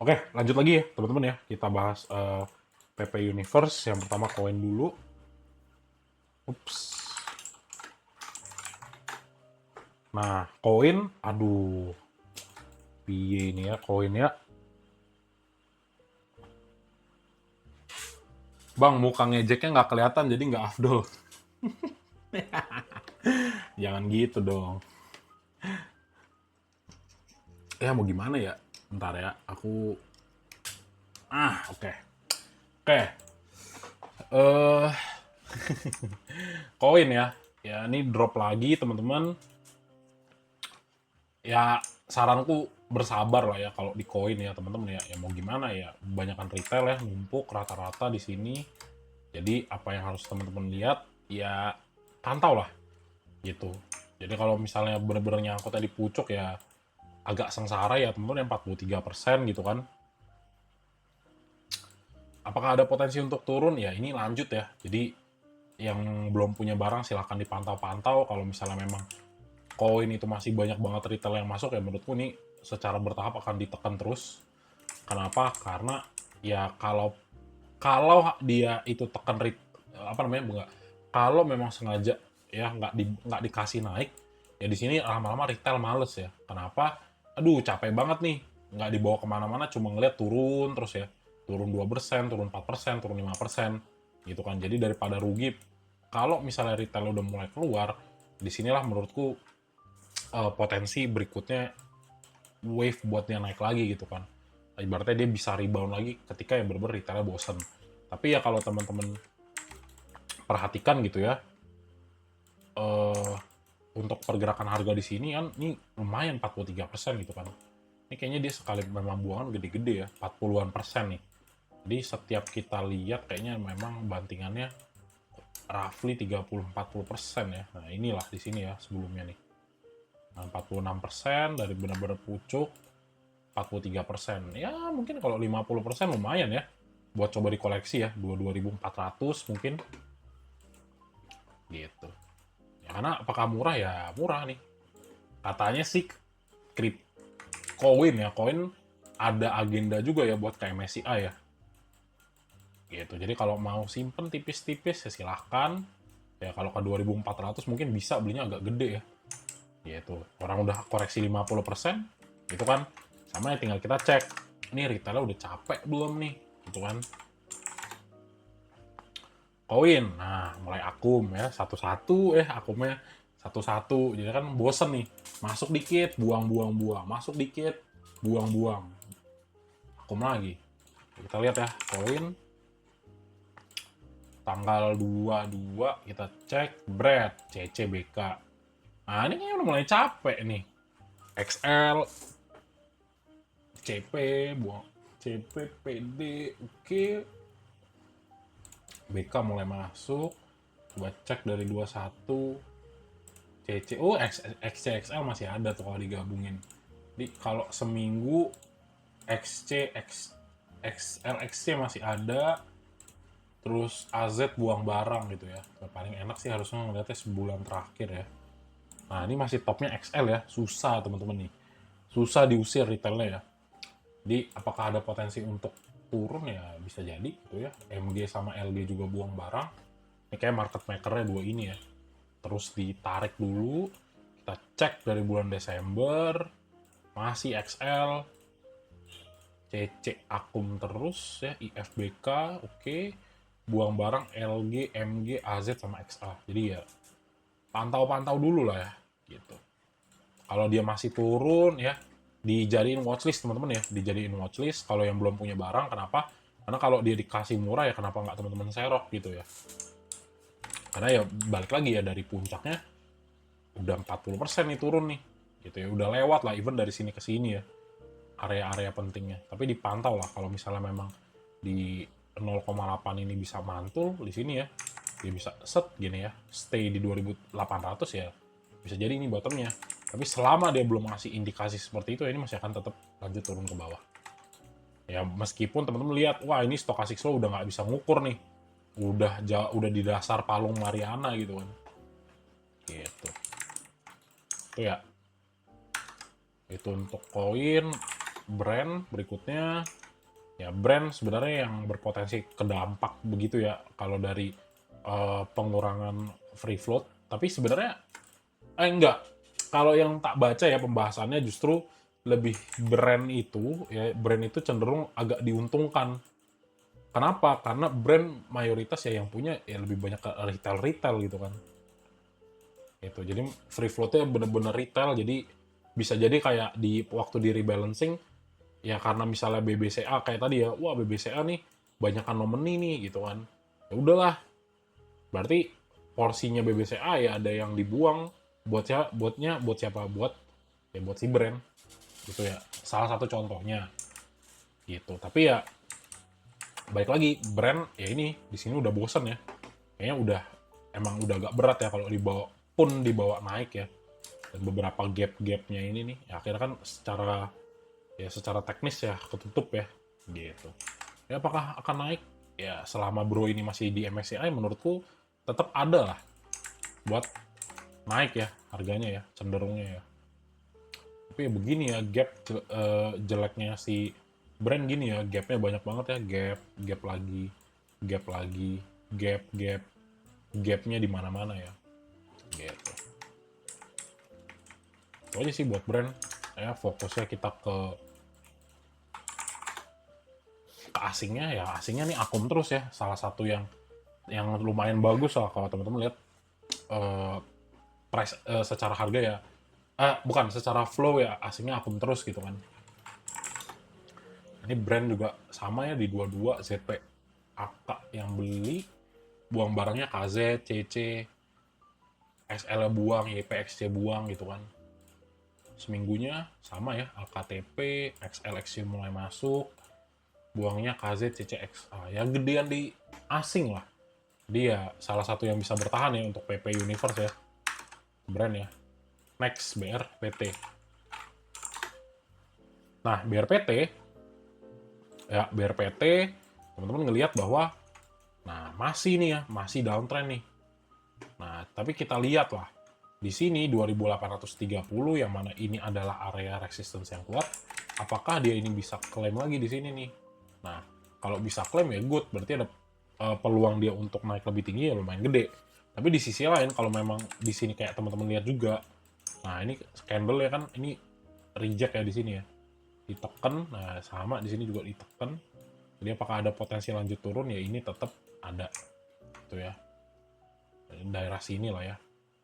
Oke, lanjut lagi ya teman-teman ya. Kita bahas PP Universe. Yang pertama koin dulu. Ups. Nah, koin, aduh, piye ini ya koin ya. Bang, muka ngejeknya nggak kelihatan jadi nggak afdol. Jangan gitu dong. Ya mau gimana ya? Bentar ya, aku oke. Oke. Eh koin ya. Ya ini drop lagi teman-teman. Ya saranku bersabar lah ya kalau di koin ya teman-teman ya. Ya mau gimana ya? Kebanyakan retail ya numpuk rata-rata di sini. Jadi apa yang harus teman-teman lihat ya pantau lah gitu. Jadi kalau misalnya bener-bener nyangkutnya di pucuk ya agak sengsara ya teman-teman yang 43% gitu kan. Apakah ada potensi untuk turun? Ya ini lanjut ya. Jadi yang belum punya barang silahkan dipantau-pantau. Kalau misalnya memang koin itu masih banyak banget retail yang masuk ya menurutku ini secara bertahap akan ditekan terus. Kenapa? Karena ya kalau kalau dia itu tekan apa namanya enggak, kalau memang sengaja ya nggak dikasih naik ya di sini lama-lama retail males ya. Kenapa? Aduh capek banget nih nggak dibawa kemana-mana cuma ngeliat turun terus ya, turun 2%, turun 4%, turun 5% gitu kan. Jadi daripada rugi kalau misalnya retail udah mulai keluar, disinilah menurutku potensi berikutnya wave buat dia naik lagi gitu kan. Ibaratnya dia bisa rebound lagi ketika yang bener-bener retailnya bosen. Tapi ya kalau teman-teman perhatikan gitu ya, eh untuk pergerakan harga di sini kan ini lumayan 43% gitu kan. Ini kayaknya dia sekali memang buangan gede-gede ya, 40-an persen nih. Jadi setiap kita lihat kayaknya memang bantingannya roughly 30-40% ya. Nah inilah di sini ya sebelumnya nih. Nah, 46% dari benar-benar pucuk, 43%. Ya mungkin kalau 50% lumayan ya. Buat coba dikoleksi ya, 22.400 mungkin. Gitu. Ya karena apakah murah ya murah nih. Katanya sih krip koin ya, koin ada agenda juga ya buat kayak MSCI ya. Gitu. Jadi kalau mau simpen tipis-tipis ya silahkan. Ya kalau ke 2.400 mungkin bisa belinya agak gede ya. Gitu. Orang udah koreksi 50%, itu kan sama ya tinggal kita cek. Ini retailnya udah capek belum nih? Gitu kan. Koin. Nah, mulai akum ya, satu-satu akumnya satu-satu. Jadi kan bosen nih. Masuk dikit, buang-buang-buang. Masuk dikit, buang-buang. Akum lagi. Kita lihat ya, koin tanggal 22 kita cek bread CCBK. Nah, ini kayaknya udah mulai capek nih. XL, CP, buang CP, PD, oke. BK mulai masuk. Coba cek dari 21 CC. Oh, XCXL masih ada tuh kalau digabungin. Jadi kalau seminggu XC, XL, XC masih ada. Terus AZ buang barang gitu ya. Paling enak sih harusnya ngeliatnya sebulan terakhir ya. Nah ini masih topnya XL ya. Susah teman-teman nih. Susah diusir retailnya ya. Jadi apakah ada potensi untuk turun ya bisa jadi gitu ya. MG sama LG juga buang barang. Ini kayak market makernya dua ini ya. Terus ditarik dulu. Kita cek dari bulan Desember. Masih XL. CC akum terus ya. IFBK oke. Buang barang LG, MG, AZ sama XA. Jadi ya pantau-pantau dulu lah ya gitu. Kalau dia masih turun ya dijadiin watchlist teman-teman ya, dijadiin watchlist kalau yang belum punya barang. Kenapa? Karena kalau dia dikasih murah ya kenapa nggak teman-teman serok gitu ya. Karena ya balik lagi ya dari puncaknya udah 40% nih turun nih gitu ya, udah lewat lah even dari sini ke sini ya area-area pentingnya. Tapi dipantau lah kalau misalnya memang di 0,8 ini bisa mantul di sini ya, dia bisa set gini ya, stay di 2.800 ya, bisa jadi ini bottomnya. Tapi selama dia belum ngasih indikasi seperti itu, ini masih akan tetap lanjut turun ke bawah. Ya meskipun teman-teman lihat, wah ini stochastic slow udah nggak bisa ngukur nih, udah di dasar palung Mariana gitu kan, gitu. Itu ya, itu untuk koin. brand berikutnya, ya brand sebenarnya yang berpotensi kedampak begitu ya kalau dari pengurangan free float. Tapi sebenarnya enggak. Kalau yang tak baca ya pembahasannya justru lebih brand itu cenderung agak diuntungkan. Kenapa? Karena brand mayoritas ya yang punya ya lebih banyak ke retail-retail gitu kan. Itu. Jadi free floatnya bener-bener retail, jadi bisa jadi kayak di waktu di rebalancing ya karena misalnya BBCA kayak tadi ya, wah BBCA nih banyakan nomini nih gitu kan. Ya udahlah, berarti porsinya BBCA ya ada yang dibuang buat buat siapa? Buat si brand gitu ya. Salah satu contohnya gitu. Tapi ya balik lagi brand ya ini di sini udah bosen ya. Kayaknya udah agak berat ya kalau dibawa naik ya. Dan beberapa gap-gapnya ini nih ya akhirnya kan secara teknis ya ketutup ya gitu. Ya apakah akan naik? Ya selama bro ini masih di MSCI menurutku tetap ada lah buat naik ya harganya ya cenderungnya ya. Tapi ya begini ya jeleknya si brand gini ya, gapnya banyak banget ya, gap lagi, gap lagi, gapnya di mana-mana ya gitu. Itu aja sih buat brand ya, fokusnya kita ke asingnya ya. Asingnya nih Akum terus ya, salah satu yang lumayan bagus lah kalau teman-teman lihat eh, price secara harga ya, bukan secara flow ya, asingnya Akum terus gitu kan. Ini brand juga sama ya di 22 ZP AK yang beli, buang barangnya KZ, CC, SL buang, YPXC buang gitu kan. Seminggunya sama ya, AKTP, XLXC mulai masuk, buangnya KZ, CCXA. Ya gedean di asing lah. Dia salah satu yang bisa bertahan ya untuk PP Universe ya. Brand ya. Next, BRPT. Nah, BRPT, teman-teman ngelihat bahwa nah masih nih ya, masih downtrend nih. Nah, tapi kita lihat lah. Di sini 2830 yang mana ini adalah area resistance yang kuat. Apakah dia ini bisa klaim lagi di sini nih? Nah, kalau bisa klaim ya good, berarti ada peluang dia untuk naik lebih tinggi ya lumayan gede. Tapi di sisi lain kalau memang di sini kayak teman-teman lihat juga, nah ini candle ya kan ini reject ya di sini ya. Ditekan, nah sama di sini juga ditekan. Jadi apakah ada potensi lanjut turun ya ini tetap ada. Itu ya. Daerah sini lah ya.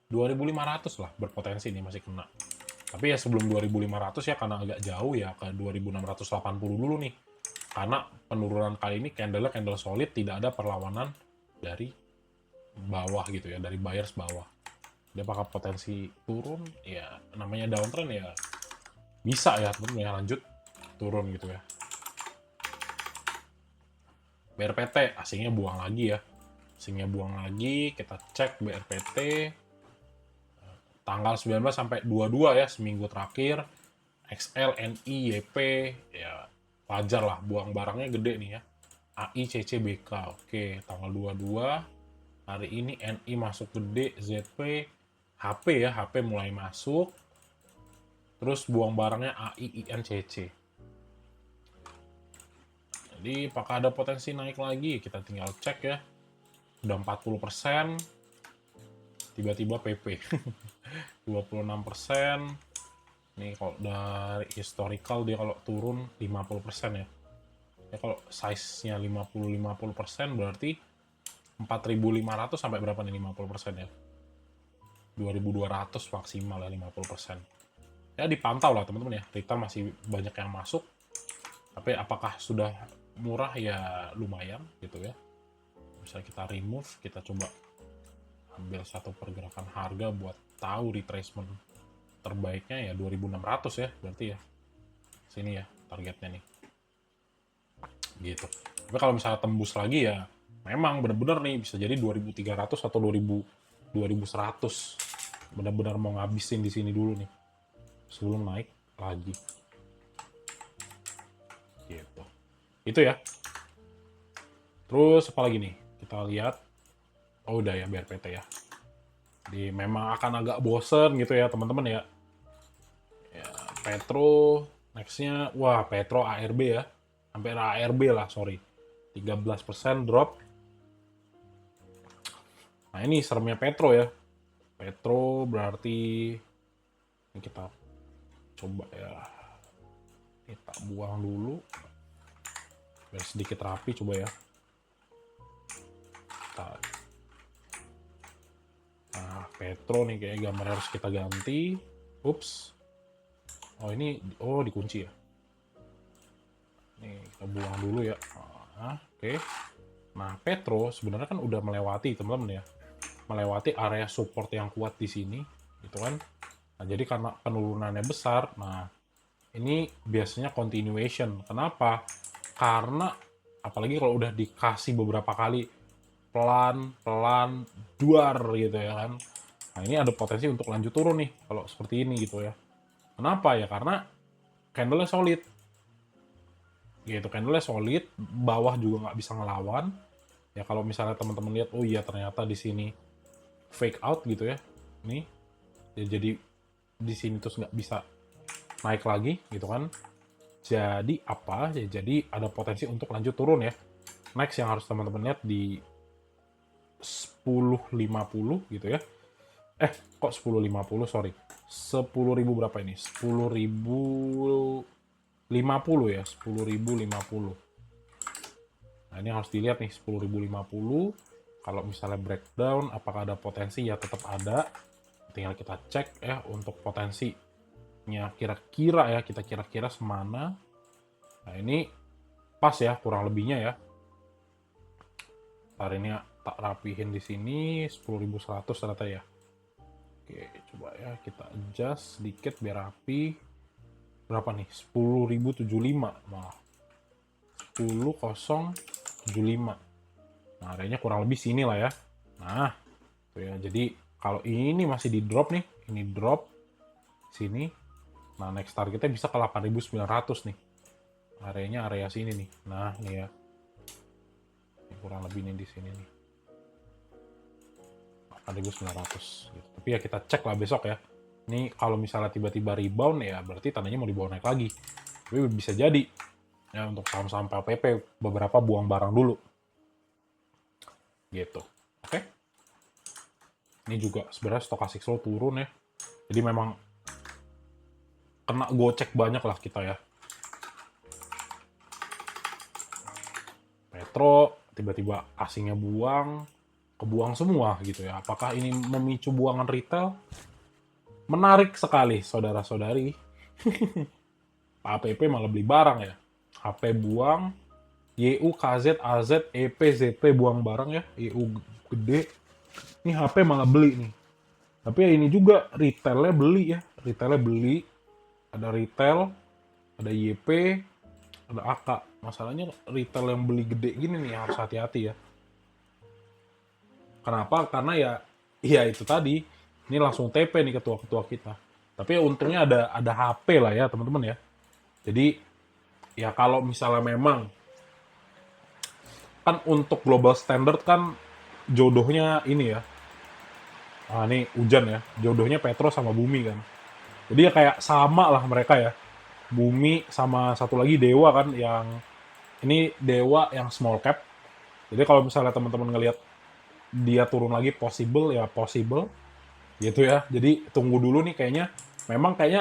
2500 lah berpotensi nih masih kena. Tapi ya sebelum 2500 ya karena agak jauh ya ke 2680 dulu nih. Karena penurunan kali ini candle solid, tidak ada perlawanan dari bawah gitu ya, dari buyers bawah. Dia apakah potensi turun? Ya namanya downtrend ya bisa ya teman-teman ya lanjut turun gitu ya. BRPT asingnya buang lagi ya. Asingnya buang lagi, kita cek BRPT tanggal 19 sampai 22 ya, seminggu terakhir. XL, NI, YP, ya wajar lah, buang barangnya gede nih ya. AI, CC, BK, oke, tanggal 22, hari ini NI masuk gede, ZP, HP ya, HP mulai masuk, terus buang barangnya AI, IN, CC. Jadi apakah ada potensi naik lagi? Kita tinggal cek ya, udah 40%, tiba-tiba PP, 26%, nih kalau dari historical dia kalau turun 50% ya. Ya kalau size-nya 50% berarti 4.500 sampai berapa nih 50% ya? 2.200 maksimal ya 50%. Ya dipantau lah teman-teman ya. Retail masih banyak yang masuk. Tapi apakah sudah murah ya lumayan gitu ya. Bisa kita remove, kita coba ambil satu pergerakan harga buat tahu retracement terbaiknya ya 2.600 ya berarti ya. Sini ya targetnya nih. Gitu. Tapi kalau misalnya tembus lagi ya memang benar-benar nih bisa jadi 2.300 atau 2.100. Benar-benar mau ngabisin di sini dulu nih sebelum naik lagi. Gitu. Itu ya. Terus apa lagi nih? Kita lihat. Oh udah ya BRPT ya. Jadi memang akan agak bosen gitu ya teman-teman ya. Ya Petro. Nextnya, wah Petro ARB ya. Sampai ARB lah, sorry. 13% drop. Nah ini seremnya Petro ya. Petro berarti ini kita coba ya. Kita buang dulu. Biar sedikit rapi coba ya. Nah, Petro nih kayak gambar harus kita ganti. Ups. Oh ini, oh dikunci ya. Nih kita buang dulu ya. Nah, oke. Nah Petro sebenarnya kan udah melewati teman-teman ya. Melewati area support yang kuat di sini, gitu kan. Nah jadi karena penurunannya besar, nah ini biasanya continuation. Kenapa? Karena apalagi kalau udah dikasih beberapa kali pelan-pelan duar gitu ya kan. Nah ini ada potensi untuk lanjut turun nih kalau seperti ini gitu ya. Kenapa ya? Karena candle-nya solid. Gitu, candle-nya solid, bawah juga nggak bisa ngelawan. Ya kalau misalnya teman-teman lihat, oh iya ternyata di sini fake out gitu ya. Nih, ya jadi di sini terus nggak bisa naik lagi gitu kan. Jadi apa? Ya jadi ada potensi untuk lanjut turun ya. Next yang harus teman-teman lihat di 10.50 gitu ya. Kok 10.50, sorry. 10.000 berapa ini? 10.050 ya, 10.050. Nah, ini harus dilihat nih 10.050. Kalau misalnya breakdown, apakah ada potensi? Ya tetap ada. Tinggal kita cek ya untuk potensinya kira-kira ya, kita kira-kira semana. Nah, ini pas ya kurang lebihnya ya. Ntar ini tak rapihin di sini 10.100 ternyata ya. Oke, coba ya kita adjust sedikit biar rapi. Berapa nih? 10.075 malah. 10.075. Nah, areanya kurang lebih sini lah ya. Nah, tuh ya. Jadi kalau ini masih di drop nih, ini drop sini. Nah, next targetnya bisa ke 8.900 nih. Areanya area sini nih. Nah, ini ya. Ini kurang lebih nih di sini nih. 8.900 gitu. Tapi ya kita cek lah besok ya. Ini kalau misalnya tiba-tiba rebound ya berarti tandanya mau dibawa naik lagi. Tapi bisa jadi ya untuk saham-saham PLPP beberapa buang barang dulu. Gitu. Oke. Ini juga sebenarnya stokastik slow turun ya. Jadi memang kena gocek banyak lah kita ya. Petro tiba-tiba asingnya buang, kebuang semua gitu ya. Apakah ini memicu buangan retail? Menarik sekali saudara-saudari. APP malah beli barang ya. HP buang, YU, KZ, AZ, EP, ZP buang barang ya. YU gede. Ini HP malah beli nih. Tapi ya ini juga retailnya beli ya. Retailnya beli. Ada retail, ada YP, ada AK. Masalahnya retail yang beli gede gini nih harus hati-hati ya. Kenapa? Karena ya itu tadi. Ini langsung TP nih ketua-ketua kita. Tapi ya untungnya ada HP lah ya teman-teman ya. Jadi ya kalau misalnya memang kan untuk global standard kan jodohnya ini ya. Ah ini hujan ya. Jodohnya Petro sama Bumi kan. Jadi ya kayak sama lah mereka ya. Bumi sama satu lagi Dewa kan yang ini Dewa yang small cap. Jadi kalau misalnya teman-teman ngelihat dia turun lagi possible ya possible gitu ya. Jadi tunggu dulu nih kayaknya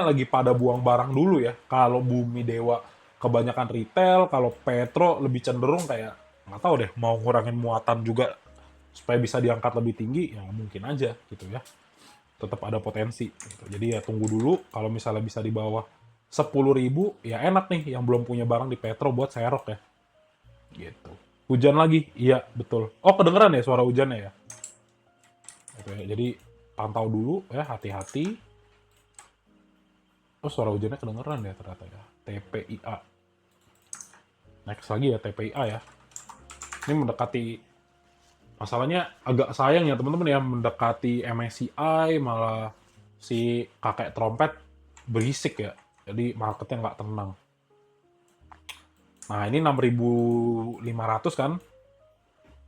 lagi pada buang barang dulu ya. Kalau Bumi Dewa kebanyakan retail, kalau Petro lebih cenderung kayak nggak tahu deh mau ngurangin muatan juga supaya bisa diangkat lebih tinggi ya mungkin aja gitu ya. Tetap ada potensi gitu. Jadi ya tunggu dulu kalau misalnya bisa di bawah 10.000 ya enak nih yang belum punya barang di Petro buat serok ya. Gitu. Hujan lagi? Iya, betul. Oh, kedengeran ya suara hujannya ya? Gitu ya. Jadi pantau dulu ya, hati-hati. Oh, suara hujannya kedengeran ya ternyata ya. TPIA. Next lagi ya TPIA ya. Ini mendekati, masalahnya agak sayang ya teman-teman ya, mendekati MSCI malah si kakek trompet berisik ya. Jadi marketnya nggak tenang. Nah ini 6.500 kan.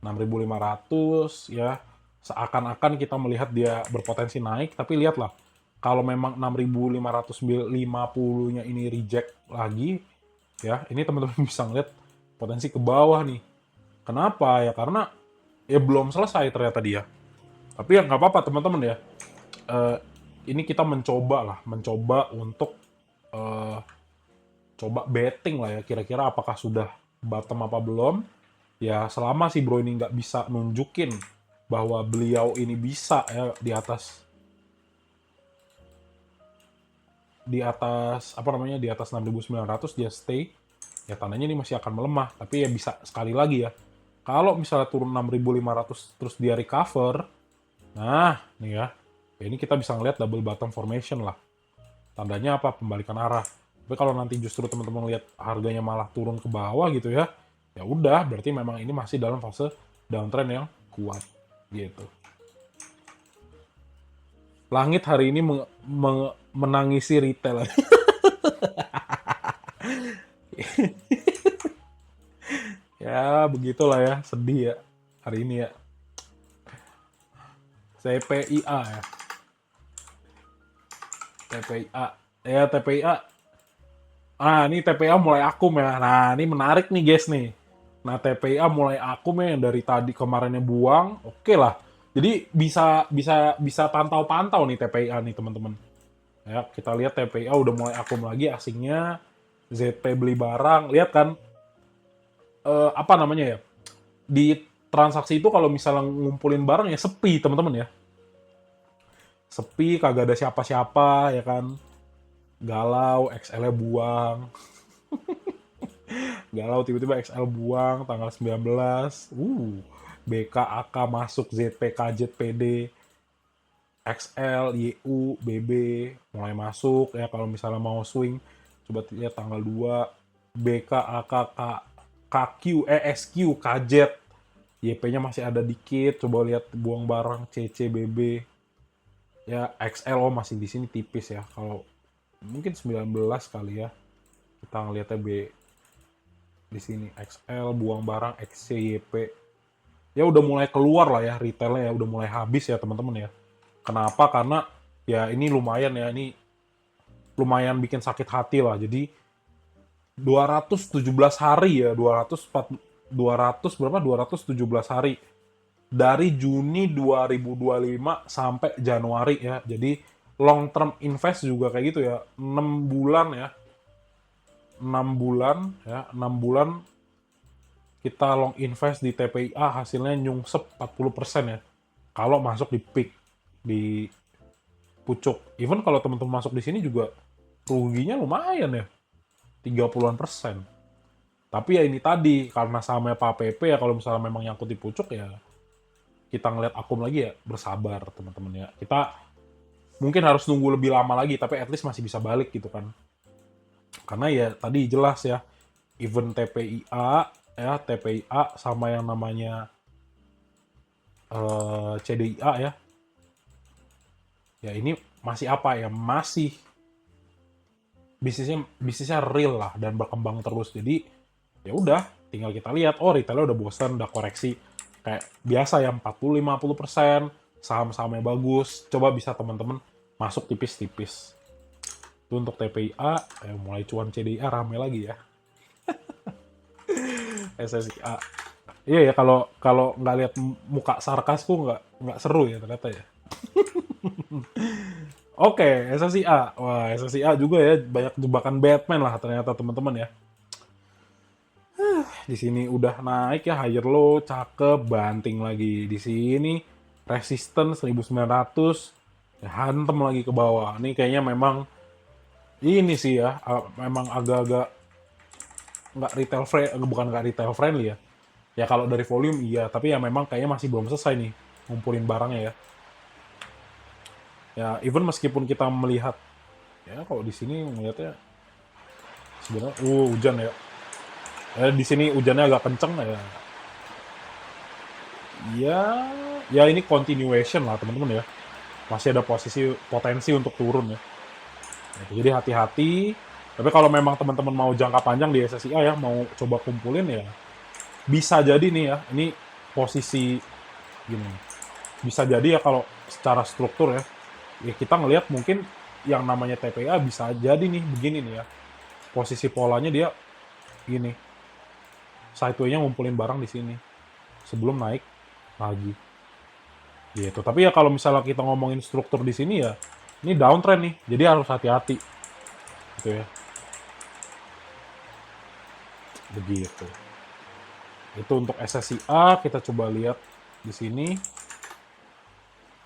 6.500 ya. Seakan-akan kita melihat dia berpotensi naik, tapi lihatlah. kalau memang 6.550-nya ini reject lagi, ya ini teman-teman bisa ngeliat potensi ke bawah nih. Kenapa? Ya karena ya belum selesai ternyata dia. Tapi ya nggak apa-apa teman-teman ya. Eh, ini kita mencoba untuk eh, coba betting lah ya. Kira-kira apakah sudah bottom apa belum? Ya selama si bro ini nggak bisa nunjukin bahwa beliau ini bisa ya di atas apa namanya di atas 6.900 dia stay, ya tandanya ini masih akan melemah. Tapi ya bisa sekali lagi ya, kalau misalnya turun 6.500 terus dia recover, nah nih ya, ini kita bisa ngeliat double bottom formation lah, tandanya apa, pembalikan arah. Tapi kalau nanti justru teman-teman lihat harganya malah turun ke bawah gitu ya, ya udah berarti memang ini masih dalam fase downtrend yang kuat gitu. Langit hari ini menangisi retail. Ya begitulah ya, sedih ya hari ini ya. CPIA ya, TPIA ya, TPIA. Ini TPIA mulai akum ya. Nah ini menarik nih guys nih. Nah TPIA mulai akum ya, yang dari tadi kemarinnya buang, oke lah. Jadi bisa bisa bisa pantau-pantau nih TPIA nih teman-teman. Ya kita lihat TPIA udah mulai akum lagi asingnya. ZP beli barang, lihat kan, apa namanya ya, di transaksi itu kalau misalnya ngumpulin barang ya sepi teman-teman ya, sepi, kagak ada siapa-siapa ya kan, galau, XL-nya buang, galau tiba-tiba XL buang tanggal 19, BK, AK masuk, ZP, KZ, PD, XL, YU, BB mulai masuk ya. Kalau misalnya mau swing, coba lihat tanggal 2, BK, AK, KQ, SQ, KZ, YP-nya masih ada dikit. Coba lihat buang barang CC, BB. Ya XL masih di sini tipis ya. Kalau mungkin 19 kali ya. Kita ngeliatnya di sini XL buang barang XC, YP. Ya udah mulai keluar lah ya retailnya ya, udah mulai habis ya teman-teman ya. Kenapa? Karena ya ini lumayan ya, ini lumayan bikin sakit hati lah. Jadi 217 hari ya, 200 berapa? 217 hari dari Juni 2025 sampai Januari ya. Jadi long term invest juga kayak gitu ya. 6 bulan ya. 6 bulan ya, 6 bulan kita long invest di TPIA, hasilnya nyungsep 40% ya. Kalau masuk di peak, di pucuk. Even kalau teman-teman masuk di sini juga ruginya lumayan ya. 30-an%. Tapi ya ini tadi, karena sama Pak PP ya, kalau misalnya memang nyangkut di pucuk ya, kita ngeliat akum lagi ya, bersabar teman-teman ya. Kita mungkin harus nunggu lebih lama lagi, tapi at least masih bisa balik gitu kan. Karena ya tadi jelas ya, event TPIA ya, TPIA sama yang namanya CDIA ya. Ya ini masih apa ya? Masih bisnisnya real lah dan berkembang terus. Jadi ya udah, tinggal kita lihat, oh retailnya udah bosan, udah koreksi kayak biasa ya 40-50%, saham-sahamnya bagus, coba bisa teman-teman masuk tipis-tipis. Itu untuk TPIA, mulai cuan CDIA rame lagi ya. SSIA. Iya ya, kalau kalau nggak lihat muka sarkasku nggak seru ya ternyata ya. Oke, SSIA. Wah, SSIA juga ya, banyak jebakan Batman lah ternyata teman-teman ya. Di sini udah naik ya, higher low, cakep, banting lagi. Di sini resistance 1900, ya hantem lagi ke bawah. Ini kayaknya memang ini sih ya, memang agak-agak nggak retail friendly, bukan nggak retail friendly ya. Ya kalau dari volume iya, tapi ya memang kayaknya masih belum selesai nih ngumpulin barangnya ya. Ya even meskipun kita melihat, ya kalau di sini melihatnya sebenarnya hujan ya. Di sini hujannya agak kenceng ya. Ya, ya ini continuation lah teman-teman ya. Masih ada potensi untuk turun ya. Jadi hati-hati. Tapi kalau memang teman-teman mau jangka panjang di SSIA ya, mau coba kumpulin ya, bisa jadi nih ya. Ini posisi gini. Bisa jadi ya kalau secara struktur ya. Ya kita ngelihat mungkin yang namanya TPA bisa jadi nih begini nih ya. Posisi polanya dia gini, sideway-nya ngumpulin barang di sini sebelum naik lagi. Gitu. Tapi ya kalau misalnya kita ngomongin struktur di sini ya, ini downtrend nih. Jadi harus hati-hati gitu ya. Begitu. Itu untuk SSI A kita coba lihat di sini.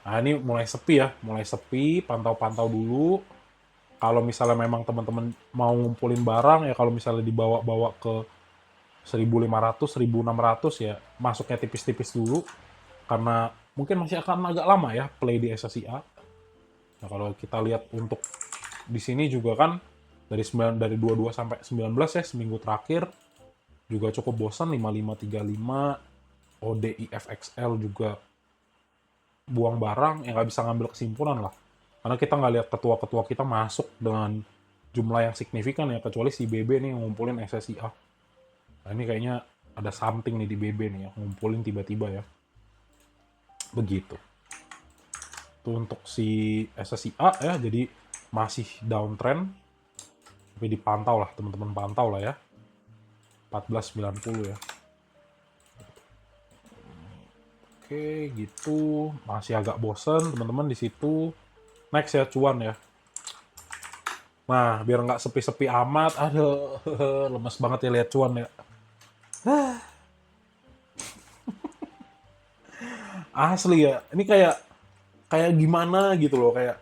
Nah, ini mulai sepi ya, mulai sepi, pantau-pantau dulu. Kalau misalnya memang teman-teman mau ngumpulin barang ya, kalau misalnya dibawa-bawa ke 1.500, 1.600 ya, masuknya tipis-tipis dulu karena mungkin masih akan agak lama ya play di SSI A. Nah, kalau kita lihat untuk di sini juga kan dari 22 sampai 19 ya seminggu terakhir juga cukup bosan 5535 ODIFXL juga buang barang yang nggak bisa ngambil kesimpulan lah karena kita nggak lihat ketua-ketua kita masuk dengan jumlah yang signifikan ya kecuali si BB nih yang ngumpulin SSI A. Nah, ini kayaknya ada something nih di BB nih ya ngumpulin tiba-tiba ya begitu. Itu untuk si SSI A ya jadi masih downtrend tapi dipantau lah teman-teman pantau lah ya 1490 ya. Oke, gitu. Masih agak bosen teman-teman di situ. Next ya cuan ya. Nah, biar nggak sepi-sepi amat. Aduh, lemes banget ya lihat cuan ya. Asli ya. Ini kayak kayak gimana gitu loh, kayak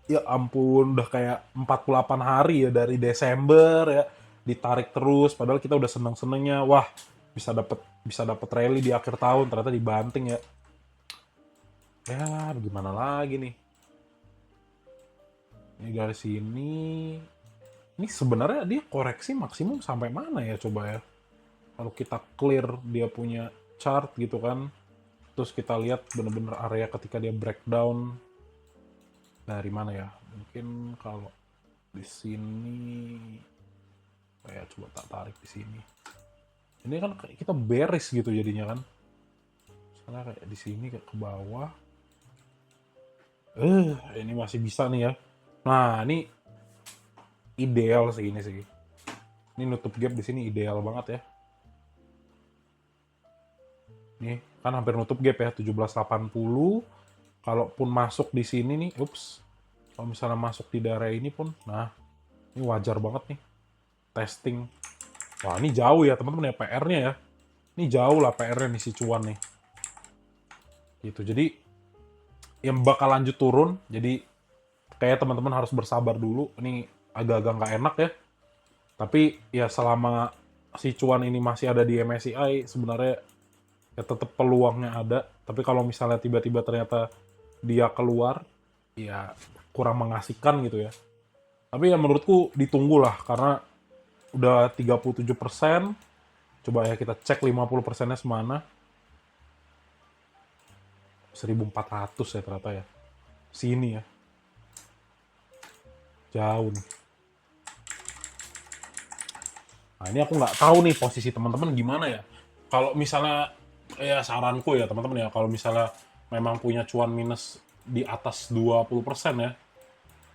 ya ampun udah kayak 48 hari ya dari Desember ya. Ditarik terus padahal kita udah seneng-senengnya. Wah, bisa dapat rally di akhir tahun ternyata dibanting ya. Ya, gimana lagi nih? Ini dari sini. Ini sebenarnya dia koreksi maksimum sampai mana ya coba ya? Kalau kita clear dia punya chart gitu kan. Terus kita lihat bener-bener area ketika dia breakdown dari mana ya? Mungkin kalau di sini kayak coba tak tarik di sini. Ini kan kita bearish gitu jadinya kan. Karena kayak di sini kayak ke bawah. Ini masih bisa nih ya. Nah, ini ideal sih ini sih. Ini nutup gap di sini ideal banget ya. Nih, kan hampir nutup gap ya 1780. Kalaupun masuk di sini nih, ups. Kalau misalnya masuk di daerah ini pun, nah, ini wajar banget nih. Testing. Wah, ini jauh ya teman-teman ya PR-nya ya. Ini jauh lah PR-nya nih si cuan nih. Gitu. Jadi yang bakal lanjut turun. Jadi kayak teman-teman harus bersabar dulu. Ini agak-agak nggak enak ya. Tapi ya selama si cuan ini masih ada di MSCI sebenarnya ya tetap peluangnya ada. Tapi kalau misalnya tiba-tiba ternyata dia keluar, ya kurang mengasihkan gitu ya. Tapi ya menurutku ditunggulah karena udah 37%. Coba ya kita cek 50%-nya semana. 1.400 ya ternyata ya. Sini ya. Jauh nih. Nah ini aku nggak tahu nih posisi teman-teman gimana ya. Kalau misalnya ya saranku ya teman-teman ya kalau misalnya memang punya cuan minus di atas 20% ya.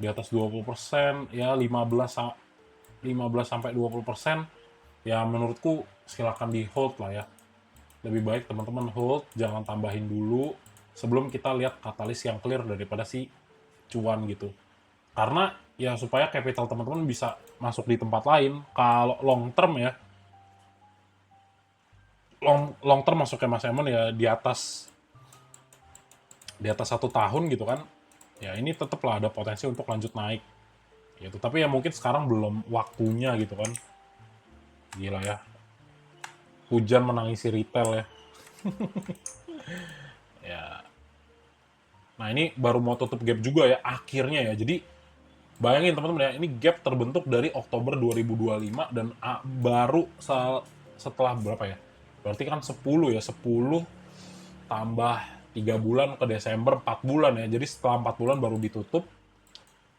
Di atas 20% ya 15 sampai 20% ya menurutku silakan di hold lah ya. Lebih baik teman-teman hold, jangan tambahin dulu sebelum kita lihat katalis yang clear daripada si cuan gitu. Karena ya supaya capital teman-teman bisa masuk di tempat lain. Kalau long term ya, long term masuknya Mas Emon ya di atas 1 tahun gitu kan. Ya ini tetap lah ada potensi untuk lanjut naik. Gitu. Tapi ya mungkin sekarang belum waktunya gitu kan. Gila ya. Hujan menangisi retail ya. Ya. Nah ini baru mau tutup gap juga ya akhirnya ya. Jadi bayangin teman-teman ya, ini gap terbentuk dari Oktober 2025 dan baru setelah berapa ya? Berarti kan 10 ya, 10 tambah 3 bulan ke Desember 4 bulan ya. Jadi setelah 4 bulan baru ditutup.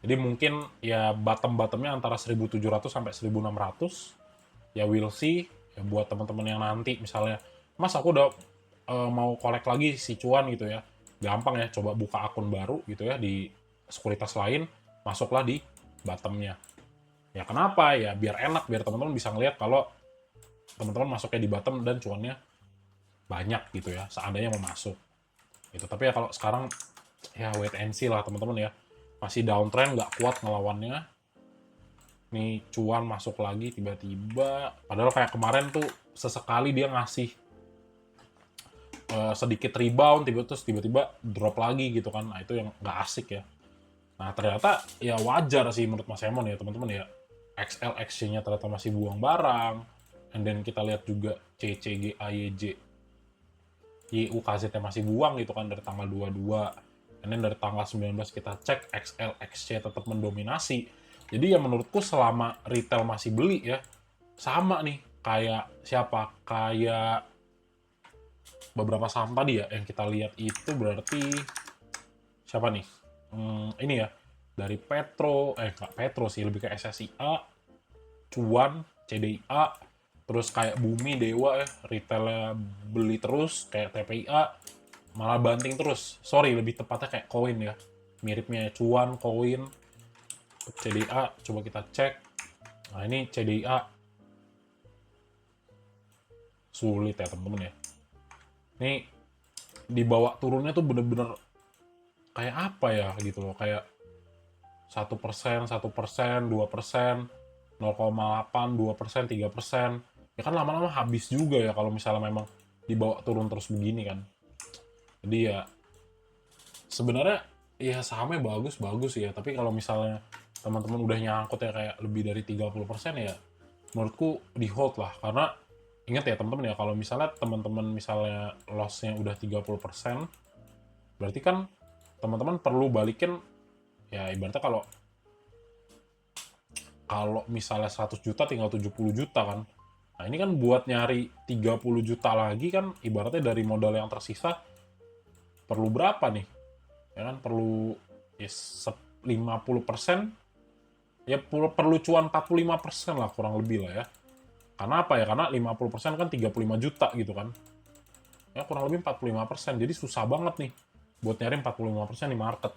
Jadi mungkin ya bottom-bottomnya antara 1.700 sampai 1.600. Ya we'll see. Ya buat teman-teman yang nanti misalnya, Mas aku udah mau collect lagi si cuan gitu ya. Gampang ya, coba buka akun baru gitu ya di sekuritas lain masuklah di bottomnya. Ya kenapa? Ya biar enak, biar teman-teman bisa ngelihat kalau teman-teman masuknya di bottom dan cuannya banyak gitu ya, seandainya mau masuk. Gitu. Tapi ya kalau sekarang ya wait and see lah teman-teman ya. Masih downtrend, nggak kuat ngelawannya. Nih cuan masuk lagi tiba-tiba. Padahal kayak kemarin tuh sesekali dia ngasih sedikit rebound, tiba-tiba drop lagi gitu kan. Nah itu yang nggak asik ya. Nah ternyata ya wajar sih menurut Mas Emon ya teman-teman ya. XL XC-nya ternyata masih buang barang. And then kita lihat juga CCG AYJ YUKZ-nya masih buang gitu kan dari tanggal 22. And then dari tanggal 19 kita cek XL XC tetap mendominasi. Jadi ya menurutku selama retail masih beli ya sama nih kayak siapa? Kayak beberapa saham tadi ya yang kita lihat itu berarti siapa nih? Ini ya dari Petro, nggak Petro sih, lebih ke SSIA, Cuan, CDIA, terus kayak Bumi, Dewa ya, retailnya beli terus, kayak TPIA, malah banting terus. Sorry, lebih tepatnya kayak koin ya. Miripnya Cuan, koin, CDIA, coba kita cek. Nah ini CDIA, sulit ya temen-temen ya. Ini dibawa turunnya tuh bener-bener kayak apa ya gitu loh, kayak 1%, 1%, 2%, 0,8, 2%, 3%. Ya kan lama-lama habis juga ya kalau misalnya memang dibawa turun terus begini kan. Jadi ya sebenarnya ya sahamnya bagus-bagus ya, tapi kalau misalnya teman-teman udah nyangkut ya kayak lebih dari 30% ya menurutku di hold lah, karena ingat ya teman-teman ya, kalau misalnya teman-teman misalnya loss-nya udah 30%, berarti kan teman-teman perlu balikin ya ibaratnya kalau kalau misalnya 100 juta tinggal 70 juta kan. Nah, ini kan buat nyari 30 juta lagi kan ibaratnya dari modal yang tersisa perlu berapa nih? Ya kan perlu ya 50%, ya perlu cuan 45% lah kurang lebih lah ya. Karena apa ya? Karena 50% kan 35 juta gitu kan. Ya kurang lebih 45%. Jadi susah banget nih buat nyari 45% di market.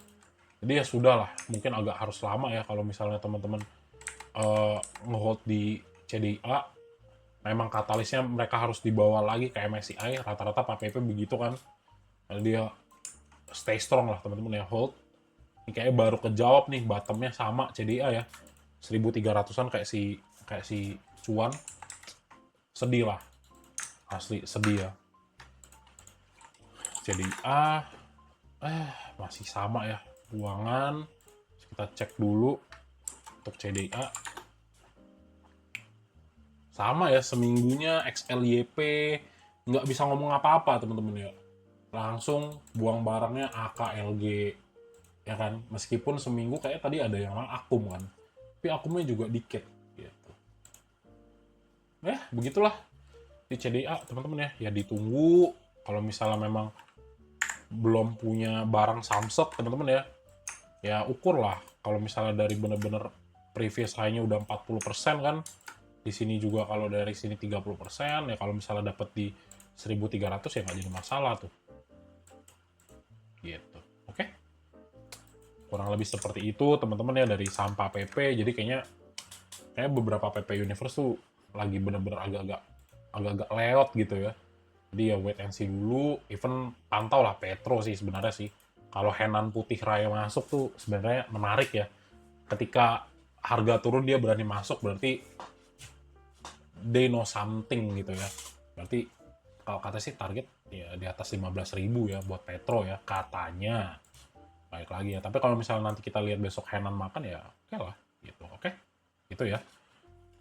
Jadi ya sudah lah, mungkin agak harus lama ya kalau misalnya teman-teman ngehold di CDA. Memang katalisnya mereka harus dibawa lagi ke MSCI, rata-rata Pak PP begitu kan. Jadi dia stay strong lah teman-teman ya, hold. Ini kayaknya baru kejawab nih, bottomnya sama CDA ya, 1300-an kayak si Cuan. Sedih lah, asli sedih ya. CDA masih sama ya, buangan. Kita cek dulu untuk CDA. Sama ya, seminggunya XLYP nggak bisa ngomong apa-apa teman-teman ya, langsung buang barangnya AKLG ya kan, meskipun seminggu kayak tadi ada yang akum kan, tapi akumnya juga dikit gitu. Begitulah di CDA teman-teman ya, ditunggu. Kalau misalnya memang belum punya barang Samsung teman-teman ya ukur lah. Kalau misalnya dari bener-bener previous high-nya udah 40% kan, di sini juga kalau dari sini 30%, ya kalau misalnya dapat di 1300 ya nggak jadi masalah tuh. Gitu. Oke. Kurang lebih seperti itu teman-teman ya dari saham PP. Jadi kayaknya beberapa PP Universe tuh lagi bener-bener agak-agak leot gitu ya. Jadi ya wait and see dulu. Even pantau lah Petro sih sebenarnya sih. Kalau Henan Putih Raya masuk tuh sebenarnya menarik ya. Ketika harga turun dia berani masuk, berarti they know something gitu ya. Berarti kalau kata sih target ya di atas 15.000 ya buat Petro ya katanya. Baik lagi ya. Tapi kalau misalnya nanti kita lihat besok Henan makan ya oke lah gitu. Oke. Gitu ya.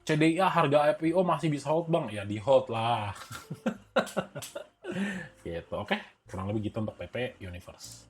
CDIA harga IPO masih bisa hold bang? Ya di hold lah. Gitu. Oke. Kurang lebih gitu untuk PP Universe.